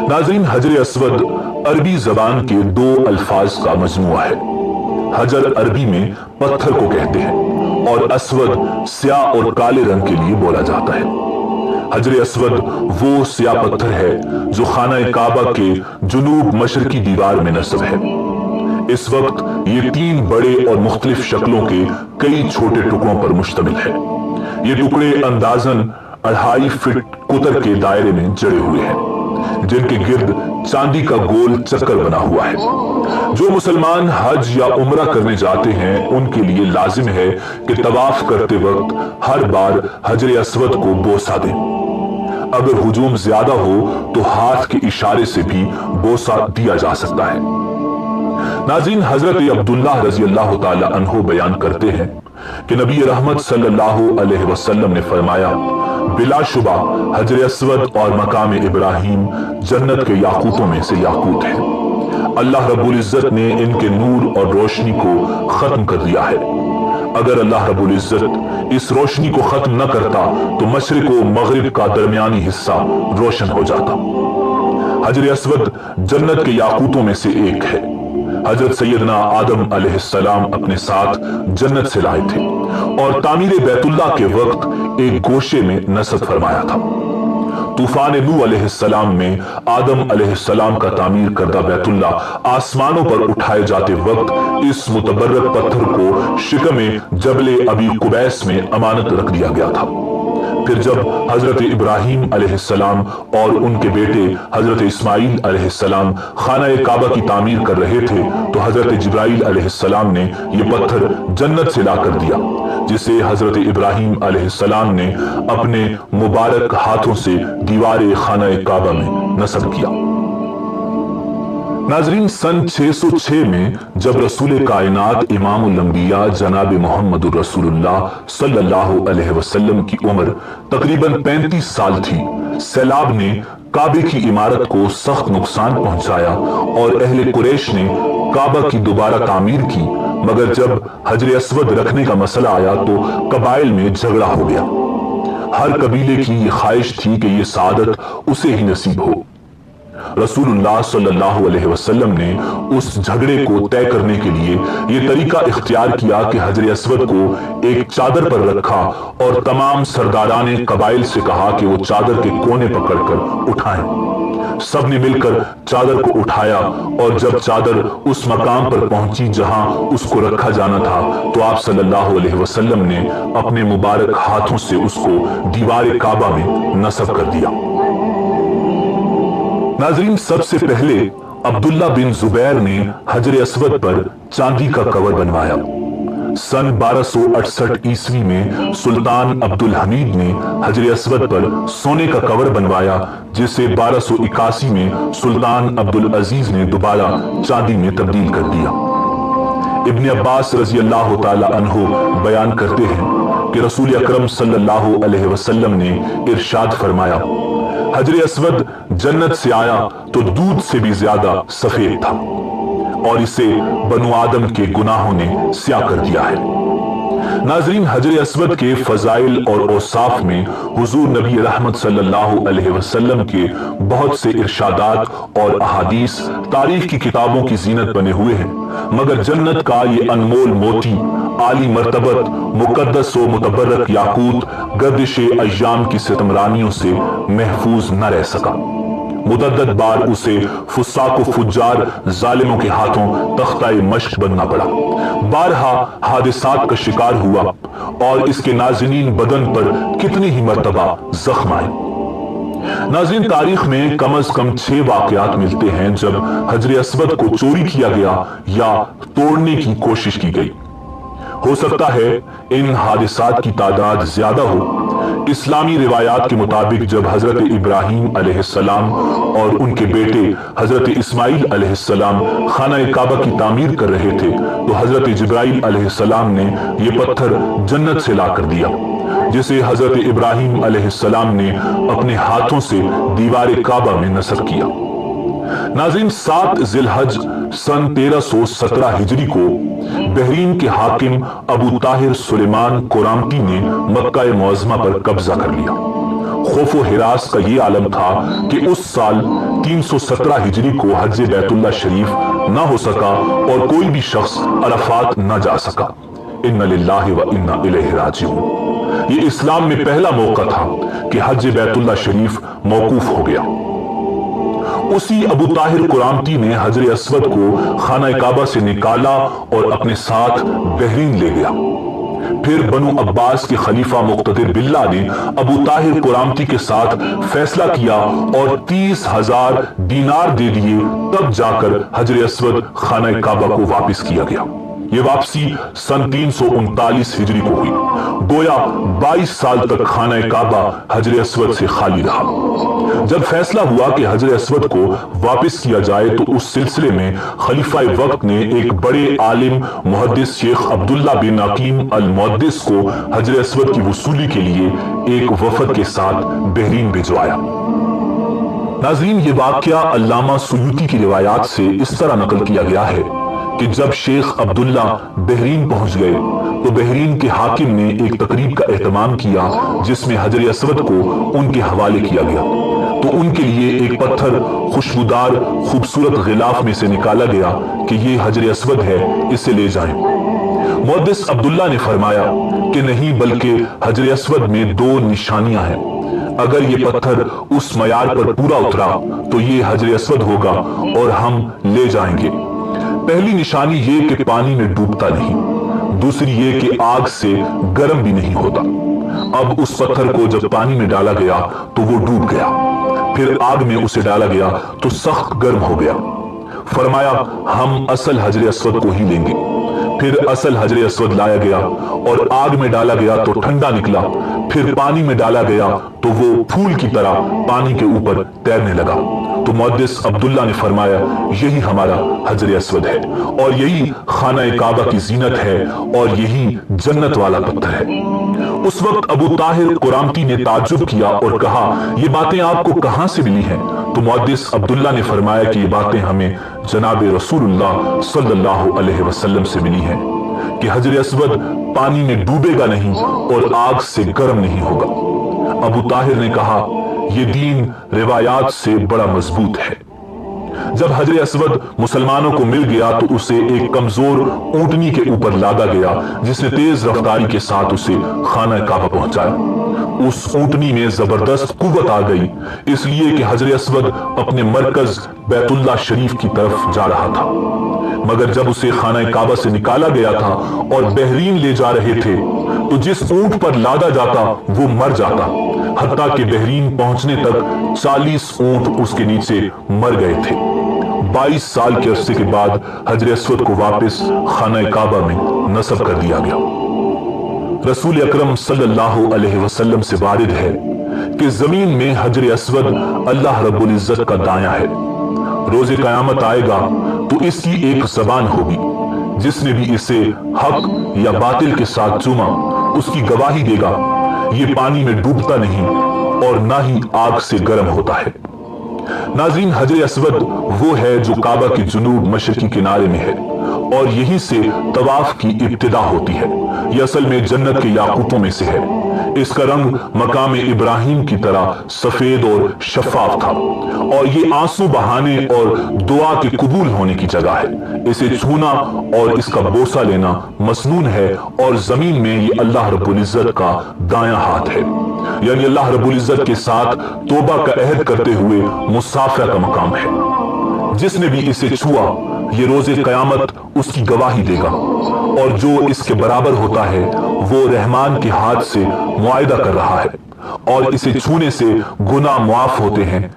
नाज़रीन, हजर अस्वद अरबी जबान के दो अल्फाज का मजमुआ है। हजर अरबी में पत्थर को कहते हैं और अस्वद स्याह और काले रंग के लिए बोला जाता है। हजर अस्वद वो स्याह पत्थर है जो खाना काबा के जुनूब मशरकी दीवार में नस्ब है। इस वक्त ये 3 बड़े और मुख्तलिफ शक्लों के कई छोटे टुकड़ों पर मुश्तमिल है। ये टुकड़े अंदाजन 2.5 फीट कुतर के दायरे में जड़े हुए हैं, जिनके गिर्द चांदी का गोल चक्कर बना हुआ है। जो मुसलमान हज या उम्रा करने जाते हैं उनके लिए लाजिम है कि तवाफ करते वक्त हर बार हजर अस्वद को बोसा दें। अगर हुजूम ज्यादा हो तो हाथ के इशारे से भी बोसा दिया जा सकता है। नाज़रीन, हजरत अब्दुल्ला रज़ी अल्लाह ताला अन्हु बयान करते हैं कि नबी रहमत सल्लल्लाहु अलैहि वसल्लम ने फरमाया, बिलाशुबा हजर अस्वद और मकाम इब्राहिम जन्नत के याकूतों में से याकूत है। अल्लाह रब्बुल इज्जत ने इनके नूर और रोशनी को खत्म कर दिया है। अगर अल्लाह रब्बुल इज्जत इस रोशनी को खत्म न करता तो मशरिक व मगरिब का दरमियानी हिस्सा रोशन हो जाता। हजर अस्वद जन्नत के याकूतों में से एक है। हजरत सैयदना आदम अलैहिस्सलाम अपने साथ जन्नत से लाए थे और तामीर बैतुल्लाह के वक्त एक गोशे में नसब फरमाया था। तूफान नूह अलैहिस्सलाम में आदम अलैहिस्सलाम का तामीर करदा बैतुल्लाह आसमानों पर उठाए जाते वक्त इस मुतबर्रक पत्थर को शिकमे जबले अबी कुबैस में अमानत रख दिया गया था। फिर जब हजरत इब्राहिम अलैहिस्सलाम और उनके बेटे हजरत इस्माइल अलैहिस्सलाम खाना काबा की तामीर कर रहे थे तो हजरत जिब्राइल अलैहिस्सलाम ने यह पत्थर जन्नत से ला कर दिया, जिसे हजरत इब्राहिम अलैहिस्सलाम ने अपने मुबारक हाथों से दीवार खाना काबा में नस्ब किया। नाजरीन, सन 606 में जब रसूल कायनात इमामुल अंबिया जनाब मोहम्मदुर रसूलुल्लाह सल्लल्लाहु अलैहि वसल्लम की उम्र तकरीबन 35 साल थी, सैलाब ने काबे की इमारत को सख्त नुकसान पहुंचाया और अहले कुरैश ने काबा की दोबारा तामीर की। मगर जब हजर अस्वद रखने का मसला आया तो कबाइल में झगड़ा हो गया। हर कबीले की ये ख्वाहिश थी कि ये सादत उसे ही नसीब हो। रसूलुल्लाह सल्लल्लाहु अलैहि वसल्लम ने उस झगड़े को तय करने के लिए यह तरीका इख्तियार किया कि हजर अस्वद को एक चादर पर रखा और तमाम सरदाराने कबाइल से कहा कि वो चादर के कोने पकड़कर उठाएं। सबने मिलकर चादर को उठाया और जब चादर उस मकाम पर पहुंची जहां उसको रखा जाना था तो आप सल्लल्लाहु अलैहि वसल्लम ने अपने मुबारक हाथों से उसको दीवार काबा में नस्ब कर दिया। नाज़रीन, सबसे पहले अब्दुल्ला बिन जुबैर ने हजर अस्वद पर चांदी का कवर बनवाया। सन 1268 ईस्वी में सुल्तान अब्दुल हमीद ने हजर अस्वद पर सोने का कवर बनवाया, जिसे 1281 में सुल्तान अब्दुल अजीज ने दोबारा चांदी में तब्दील कर दिया। इब्न अब्बास रजी अल्लाह ताला अन्हु बयान करते हैं कि रसूल अकरम सल्लल्लाहु अलैहि वसल्लम ने इरशाद फरमाया, हजर अस्वद जन्नत से आया तो दूध से भी ज्यादा सफेद था और इसे बनु आदम के गुनाहों ने स्याह कर दिया है। नाजरीन, हजर अस्वद के फजाइल और औसाफ में हुजूर नबी रहमत सल्लल्लाहु अलैहि वसल्लम के बहुत से इरशादात और अहादीस तारीख की किताबों की जीनत बने हुए हैं, मगर जन्नत का ये अनमोल मोती आली मर्तबत मुकद्दस व मुतबर्रक याकूत गर्दिश अय्याम की सितमरानियों से महफूज न रह सका। मुतअद्दिद बार उसे फुस्साक व फुज्जार जालिमों के हाथों तख्ता-ए मश्क बनना पड़ा। बारहा हादिसात का शिकार हुआ और इसके नाज़रीन बदन पर कितनी ही मर्तबा जख्म आए। नाज़रीन, तारीख में कम अज कम 6 वाकयात मिलते हैं जब हजर अस्वद को चोरी किया गया या तोड़ने की कोशिश की गई। हो सकता है इन हादिसात की तादाद ज्यादा हो। इस्लामी रिवायात के मुताबिक जब हजरत इब्राहिम अलैहिस्सलाम और उनके बेटे हजरत इस्माइल अलैहिस्सलाम खाना काबा की तामीर कर रहे थे तो हजरत जिब्राइल अलैहिस्सलाम ने यह पत्थर जन्नत से ला कर दिया, जिसे हजरत इब्राहिम अलैहिस्सलाम ने अपने हाथों से दीवार काबा में नस्ब किया। नाज़रीन, 7 जिलहज सन 1317 हिजरी को बहरीन के हाकिम अबू ताहिर सुलेमान कोरामती ने मक्का मुअज़्ज़मा पर कब्जा कर लिया। खौफ व हिरास का ये आलम था कि उस साल 317 हिजरी को हज बैतुल्लाह शरीफ ना हो सका और कोई भी शख्स अरफात ना जा सका। इन्ना लिल्लाहि व इन्ना इलैहि राजिऊन। ये इस्लाम में पहला मौका था कि हज बैतुल्लाह शरीफ मौकूफ हो गया। उसी अबू ताहिर कुरामती ने हजर अस्वद को खाना काबा से निकाला और अपने साथ बहरीन ले गया। फिर बनु अब्बास के खलीफा मुक्तदिर बिल्ला ने अबू ताहिर कुरामती के साथ फैसला किया और 30,000 दीनार दे दिए, तब जाकर हजर अस्वद खाना काबा को वापस किया गया। ये वापसी सन 339 हिजरी को हुई। गोया 22 साल तक खाना काबा हजर अस्वद से खाली रहा। जब फैसला हुआ कि हजर अस्वद को वापस किया जाए तो उस सिलसिले में खलीफा वक्त ने एक बड़े आलिम मुहद्दिस शेख अब्दुल्ला बिन अकीम अल मुहद्दिस को हजर अस्वद की वसूली के लिए एक वफद के साथ बहरीन भिजवाया। नाज़रीन, ये वाक़या अल्लामा सुयूती की रिवायात से इस तरह नकल किया गया है कि जब शेख अब्दुल्ला बहरीन पहुंच गए तो बहरीन के हाकिम ने एक तकरीब का एहतमाम किया जिसमें हजर अस्वद को उनके हवाले किया गया। तो उनके लिए एक पत्थर खुशबूदार खूबसूरत गिलाफ में से निकाला गया कि ये हजर अस्वद है, इसे ले जाएं। मुहद्दिस अब्दुल्ला ने फरमाया कि नहीं, बल्कि हजर अस्वद में 2 निशानियां हैं। अगर ये पत्थर उस मयार पर पूरा उतरा तो ये हजर अस्वद होगा और हम ले जाएंगे। पहली निशानी ये कि पानी में डूबता नहीं, दूसरी ये कि आग से गर्म भी नहीं होता। अब उस पत्थर को जब पानी में डाला गया तो वो डूब गया, फिर आग में उसे डाला गया तो सख्त गर्म हो गया। फरमाया हम असल हजर अस्वद को ही लेंगे। फिर असल हजर अस्वद लाया गया और आग में डाला गया तो ठंडा निकला, फिर पानी में डाला गया तो वो फूल की तरह पानी के ऊपर तैरने लगा। तो मुहद्दिस अब्दुल्ला ने फरमाया यही हमारा हजर अस्वद है और यही खाना काबा की जीनत है और यही जन्नत वाला पत्थर है। उस वक्त अबू ताहिर कुरामती ने ताज्जुब किया और कहा ये बातें आपको कहां से मिली हैं? तो मुहद्दिस अब्दुल्ला ने फरमाया कि ये बातें हमें जनाब रसूलुल्लाह सल्लल्लाहु अलैहि वसल्लम से मिली हैं कि हजर अस्वद पानी में डूबेगा नहीं और आग से गर्म नहीं होगा। अबू ताहिर ने कहा ये दीन रिवायात से बड़ा मजबूत है। जब हजर अस्वद मुसलमानों को मिल गया तो उसे एक कमजोर ऊंटनी के ऊपर लादा गया जिसने तेज रफ्तारी के साथ उसे खाना काबा पहुंचाया। उस ऊंटनी में जबरदस्त कुव्वत आ गई, इसलिए कि हजर अस्वद अपने मरकज बैतुल्लाह शरीफ की तरफ जा रहा था। मगर जब उसे खाना काबा से निकाला गया था और बहरीन ले जा रहे थे तो जिस ऊंट पर लादा जाता वो मर जाता, हत्ता कि बहरीन पहुंचने तक 40 ऊंट उसके नीचे मर गए थे। 22 साल के अरसे के बाद हजर अस्वद को वापस खाना काबा में नस्ब कर दिया गया। रसूल अकरम सल्लल्लाहु अलैहि वसल्लम से वारिद है कि जमीन में हजर अस्वद अल्लाह रब्बुल इज्जत का दाया है। रोजे कयामत आएगा तो इसकी एक जबान होगी, जिसने भी इसे हक या बातिल के साथ चूमा उसकी गवाही देगा ये पानी में डूबता नहीं और ना ही आग से गर्म होता है। नाज़रीन, हजर अस्वद वो है जो काबा के जुनूब मशरकी किनारे में है और यहीं से तवाफ की इब्तिदा होती है। यह असल में जन्नत के याकूतों में से है। इसका रंग मकाम इब्राहिम की तरह सफेद और शफाफ था और ये आंसू बहाने और दुआ के कबूल होने की जगह है। इसे छूना और इसका बोसा लेना मसनून है और जमीन में ये अल्लाह रब्बुल इज्जत का दायां हाथ है, यानी अल्लाह रब्बुल इज्जत के साथ तौबा का अहद करते हुए मुसाफिर का मकाम है। जिसने भी इसे छुआ ये रोजे कयामत उसकी गवाही देगा और जो इसके बराबर होता है वो रहमान के हाथ से मुआयदा कर रहा है और इसे छूने से गुनाह मुआफ होते हैं।